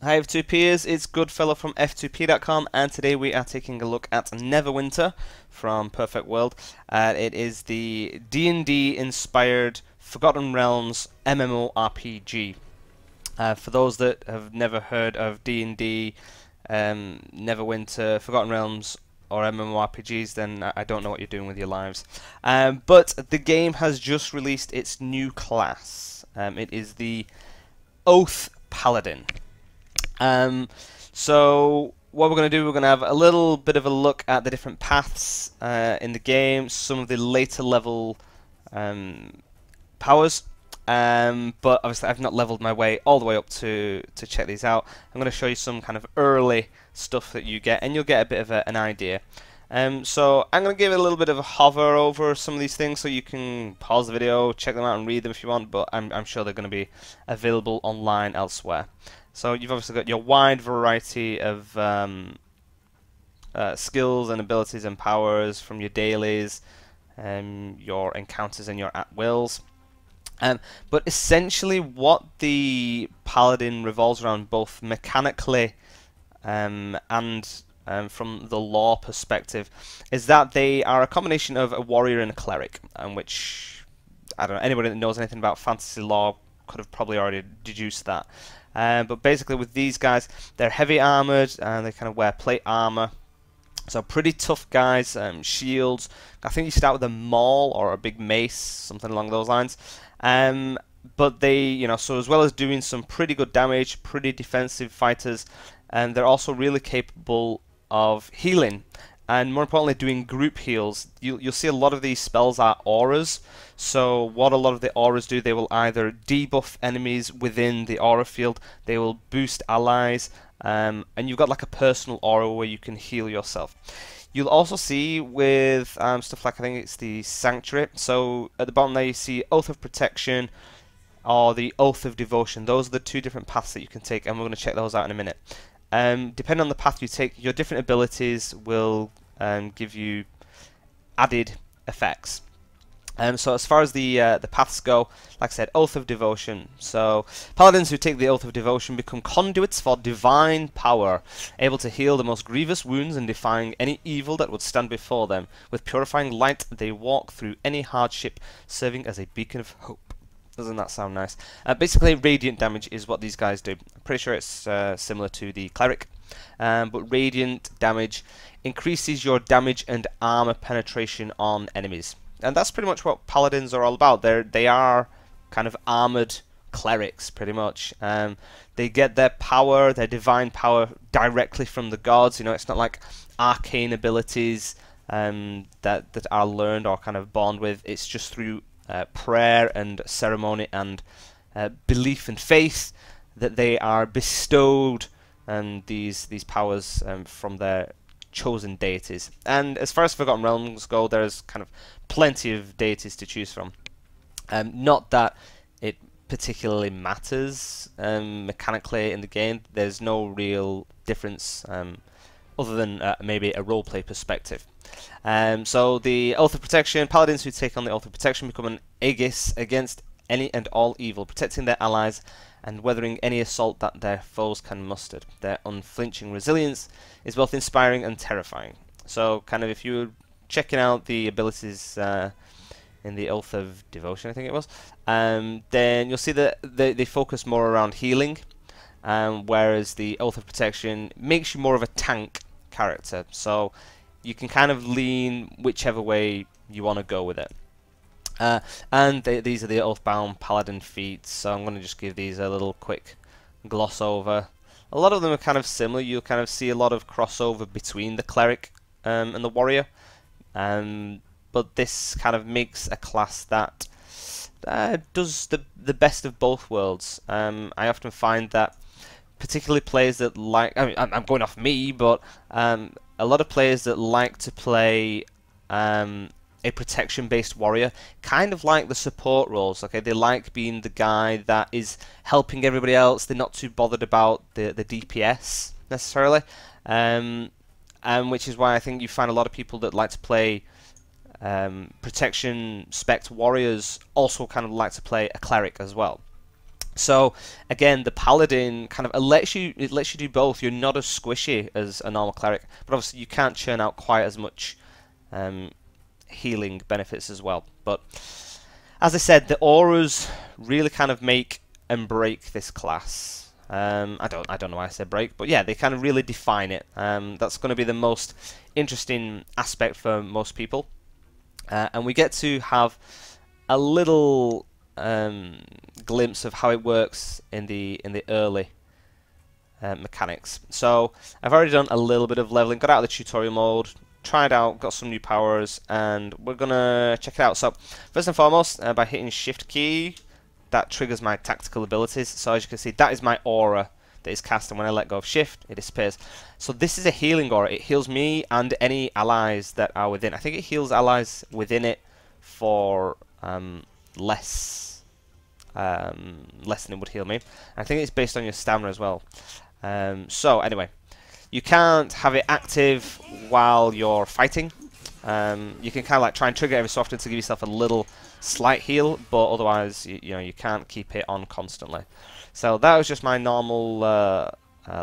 Hi F2Pers, it's Goodfellow from F2P.com, and today we are taking a look at Neverwinter from Perfect World. It is the D&D inspired Forgotten Realms MMORPG. For those that have never heard of D&D, Neverwinter, Forgotten Realms, or MMORPGs, then I don't know what you're doing with your lives. But the game has just released its new class. It is the Oath Paladin. So what we're going to do, we're going to have a little bit of a look at the different paths in the game, some of the later level powers, but obviously I've not leveled my way all the way up to check these out. I'm going to show you some kind of early stuff that you get, and you'll get a bit of an idea. So I'm going to give it a little bit of a hover over some of these things so you can pause the video, check them out and read them if you want, but I'm sure they're going to be available online elsewhere. So you've obviously got your wide variety of skills and abilities and powers from your dailies, your encounters and your at-wills. But essentially what the Paladin revolves around, both mechanically and from the lore perspective, is that they are a combination of a warrior and a cleric, which, I don't know, anybody that knows anything about fantasy lore could have probably already deduced that. But basically with these guys, they're heavy armoured and they kind of wear plate armour. So pretty tough guys, shields. I think you start with a maul or a big mace, something along those lines. But they, so as well as doing some pretty good damage, pretty defensive fighters, and they're also really capable of healing. And more importantly, doing group heals. You'll see a lot of these spells are auras. So what a lot of the auras do, they will either debuff enemies within the aura field, they will boost allies, and you've got like a personal aura where you can heal yourself. You'll also see with stuff like, I think it's the Sanctuary. So at the bottom there you see Oath of Protection or the Oath of Devotion. Those are the two different paths that you can take, and we're going to check those out in a minute. Depending on the path you take, your different abilities will give you added effects. So as far as the paths go, like I said, Oath of Devotion. So paladins who take the Oath of Devotion become conduits for divine power, able to heal the most grievous wounds and defying any evil that would stand before them. With purifying light, they walk through any hardship, serving as a beacon of hope. Doesn't that sound nice? Basically, radiant damage is what these guys do. I'm pretty sure it's similar to the cleric, but radiant damage increases your damage and armor penetration on enemies, and that's pretty much what paladins are all about. They are kind of armored clerics, pretty much. They get their power, their divine power, directly from the gods. It's not like arcane abilities that are learned or kind of born with. It's just through prayer and ceremony and belief and faith that they are bestowed these powers from their chosen deities. And as far as Forgotten Realms go, there's kind of plenty of deities to choose from. Not that it particularly matters mechanically in the game. There's no real difference other than maybe a roleplay perspective. So the Oath of Protection, paladins who take on the Oath of Protection become an aegis against any and all evil, protecting their allies and weathering any assault that their foes can muster. Their unflinching resilience is both inspiring and terrifying. So kind of if you're checking out the abilities in the Oath of Devotion, I think it was, then you'll see that they focus more around healing, whereas the Oath of Protection makes you more of a tank character. So you can kind of lean whichever way you want to go with it. And these are the Oathbound Paladin feats, so I'm going to just give these a little quick gloss over. A lot of them are kind of similar. You'll kind of see a lot of crossover between the cleric and the warrior, but this kind of makes a class that does the best of both worlds. I often find that particularly players that like, I mean, I'm going off me, but a lot of players that like to play a protection-based warrior kind of like the support roles. Okay, they like being the guy that is helping everybody else. They're not too bothered about the DPS necessarily, which is why I think you find a lot of people that like to play protection spec warriors also kind of like to play a cleric as well. So again, the Paladin kind of it lets you do both. You're not as squishy as a normal cleric, but obviously you can't churn out quite as much healing benefits as well. But as I said, the auras really kind of make and break this class. I don't know why I said break, but yeah, they kind of really define it. That's going to be the most interesting aspect for most people, and we get to have a little glimpse of how it works in the early mechanics. So I've already done a little bit of leveling, got out of the tutorial mode, tried out, got some new powers, and we're gonna check it out. So first and foremost, by hitting Shift key, that triggers my tactical abilities. So as you can see, that is my aura that is cast, and when I let go of Shift, it disappears. So this is a healing aura. It heals me and any allies that are within. I think it heals allies within it for less than it would heal me. I think it's based on your stamina as well. So anyway, you can't have it active while you're fighting. You can kind of like try and trigger it every so often to give yourself a little slight heal, but otherwise you know, you can't keep it on constantly. So that was just my normal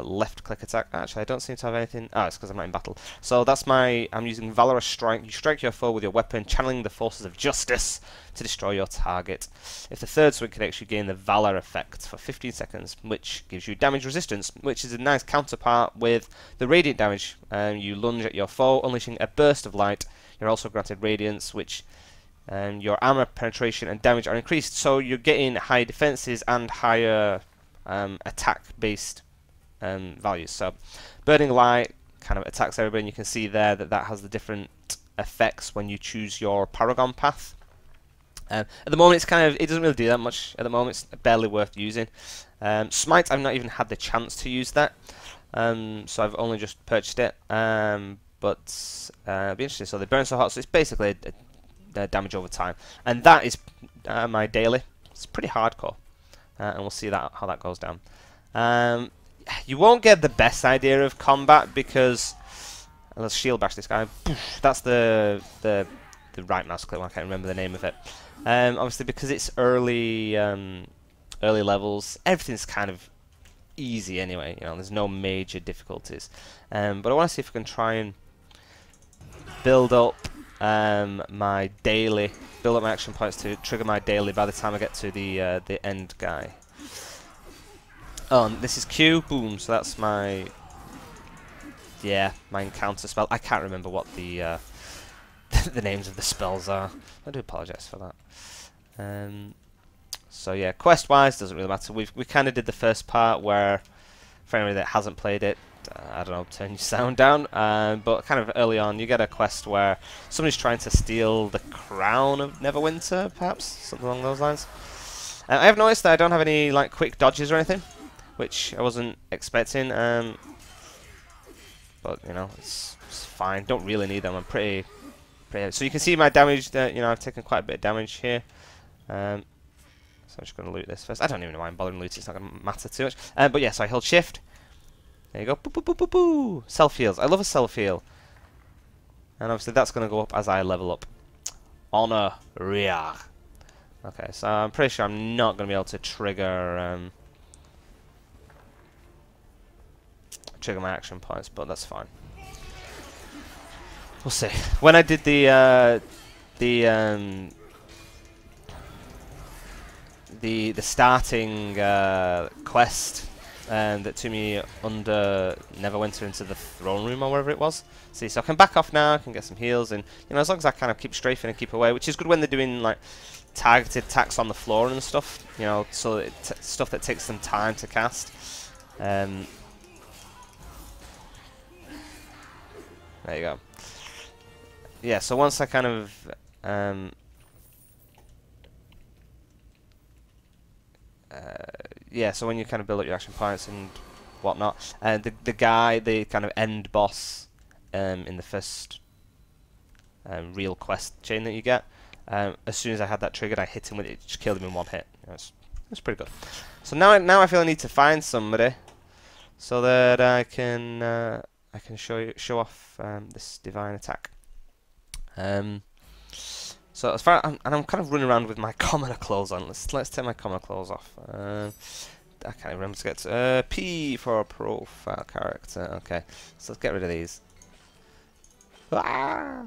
left click attack. Actually, I don't seem to have anything. Oh, it's because I'm not in battle. So that's I'm using Valorous Strike. You strike your foe with your weapon, channeling the forces of justice to destroy your target. If the third swing connects, you gain the Valor effect for 15 seconds, which gives you damage resistance, which is a nice counterpart with the radiant damage. You lunge at your foe, unleashing a burst of light. You're also granted radiance, which your armor penetration and damage are increased. So you're getting higher defenses and higher attack-based values. So burning light kind of attacks everybody, and you can see there that that has the different effects when you choose your paragon path. At the moment, it doesn't really do that much. At the moment, it's barely worth using. Smite, I've not even had the chance to use that, so I've only just purchased it. But it'll be interesting. So they burn so hot, so it's basically a damage over time, and that is my daily. It's pretty hardcore, and we'll see how that goes down. You won't get the best idea of combat because let's shield bash this guy. That's the right mouse click one. I can't remember the name of it. Obviously, because it's early levels, everything's kind of easy anyway. You know, there's no major difficulties. But I want to see if I can try and build up my daily, build up my action points to trigger my daily by the time I get to the end guy. Oh, and this is Q, boom, so that's my encounter spell. I can't remember what the the names of the spells are. I do apologise for that. So yeah, quest-wise, doesn't really matter. We kind of did the first part where, for anybody that hasn't played it, I don't know, turn your sound down. But kind of early on, you get a quest where somebody's trying to steal the crown of Neverwinter, perhaps, something along those lines. I have noticed that I don't have any like quick dodges or anything, which I wasn't expecting. But you know, it's fine. Don't really need them. I'm pretty. So you can see my damage. You know, I've taken quite a bit of damage here. So I'm just going to loot this first. I don't even know why I'm bothering looting. It's not going to matter too much. But yeah, so I hold shift. There you go. Boo, boo, boo, boo, boo. Self heals. I love a self heal. And obviously that's going to go up as I level up. Honor Ria. Okay, so I'm pretty sure I'm not going to be able to trigger my action points, but that's fine. We'll see. When I did the starting quest that took me under Neverwinter into the throne room or wherever it was. See, so I can back off now. I can get some heals, and you know, as long as I kind of keep strafing and keep away, which is good when they're doing like targeted attacks on the floor and stuff. You know, so stuff that takes some time to cast. There you go. Yeah, so once I kind of yeah, so when you kind of build up your action points and whatnot, the guy, the kind of end boss in the first real quest chain that you get, as soon as I had that triggered, I hit him with it, just killed him in one hit. That's pretty good. So now I feel I need to find somebody so that I can show off this divine attack. So So as far and I'm kind of running around with my commoner clothes on. Let's take my commoner clothes off. I can't remember to get to, P for profile character. Okay, so let's get rid of these. Ah!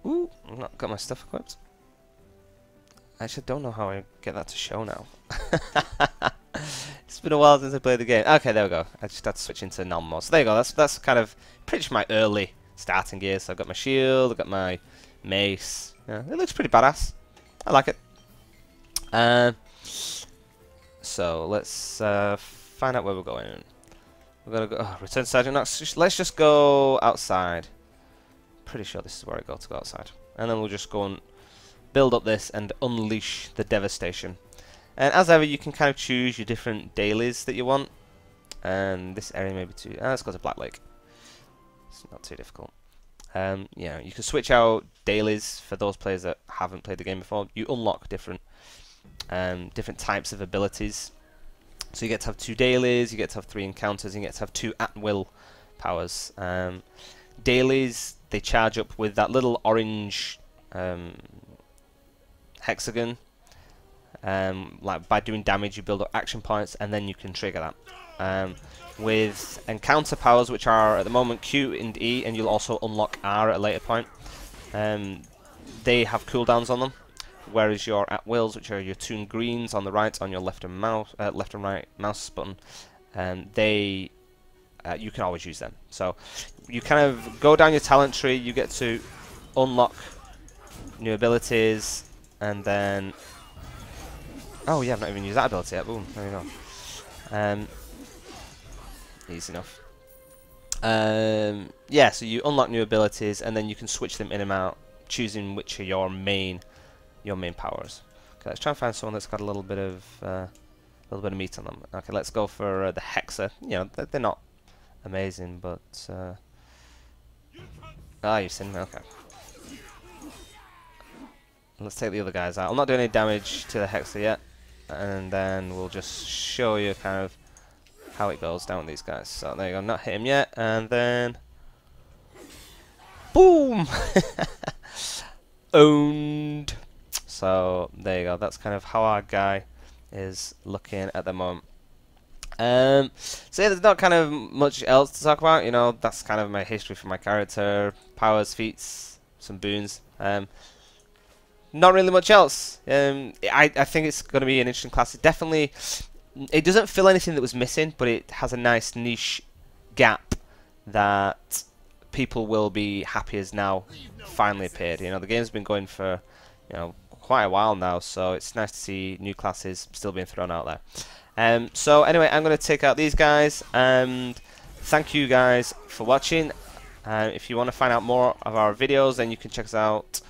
Ooh, I've not got my stuff equipped. I actually don't know how I get that to show now. It's been a while since I played the game. Okay, there we go. I just had to switch into normal. So there you go. That's kind of pretty much my early starting gear. So I've got my shield, I've got my mace. Yeah, it looks pretty badass. I like it. So let's find out where we're going. We're gonna go return to Sergeant Knox. Let's just go outside. Pretty sure this is where I go to go outside, and then we'll just go and build up this and unleash the devastation. And as ever, you can kind of choose your different dailies that you want. And this area may be too. Let's go to Black Lake. It's not too difficult. Yeah, you can switch out dailies for those players that haven't played the game before. You unlock different types of abilities. So you get to have 2 dailies, you get to have 3 encounters, and you get to have 2 at-will powers. Dailies, they charge up with that little orange hexagon. Like by doing damage, you build up action points, and then you can trigger that. With encounter powers, which are at the moment Q and E, and you'll also unlock R at a later point. They have cooldowns on them. Whereas your at-wills, which are your 2 greens on the right, on your left and right mouse button, they you can always use them. So you kind of go down your talent tree, you get to unlock new abilities, and then oh yeah, I've not even used that ability yet. Boom, there you go. Easy enough. Yeah, so you unlock new abilities, and then you can switch them in and out, choosing which are your main powers. Okay, let's try and find someone that's got a little bit of meat on them. Okay, let's go for the Hexa. You know, they're not amazing, but you've seen me. Okay, let's take the other guys out. I'm not doing any damage to the Hexa yet, and then we'll just show you kind of how it goes down with these guys. So there you go, not hit him yet, and then boom, owned. So there you go. That's kind of how our guy is looking at the moment. So yeah, there's not kind of much else to talk about. You know, that's kind of my history for my character, powers, feats, some boons. Not really much else. I think it's going to be an interesting class. It doesn't fill anything that was missing, but it has a nice niche gap that people will be happy has now finally appeared. You know, the game's been going for, you know, quite a while now, so it's nice to see new classes still being thrown out there. So anyway, I'm going to take out these guys, and thank you guys for watching. If you want to find out more of our videos, then you can check us out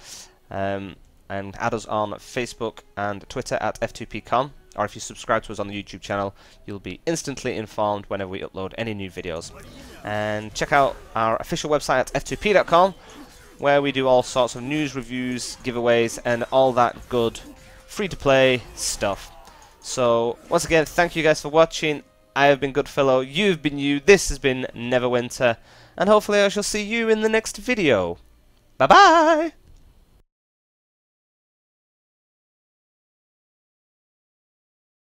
and add us on Facebook and Twitter at F2PCon, or if you subscribe to us on the YouTube channel, you'll be instantly informed whenever we upload any new videos. And check out our official website at f2p.com, where we do all sorts of news, reviews, giveaways, and all that good free-to-play stuff. So, once again, thank you guys for watching. I have been Goodfellow, you've been you, this has been Neverwinter, and hopefully I shall see you in the next video. Bye-bye!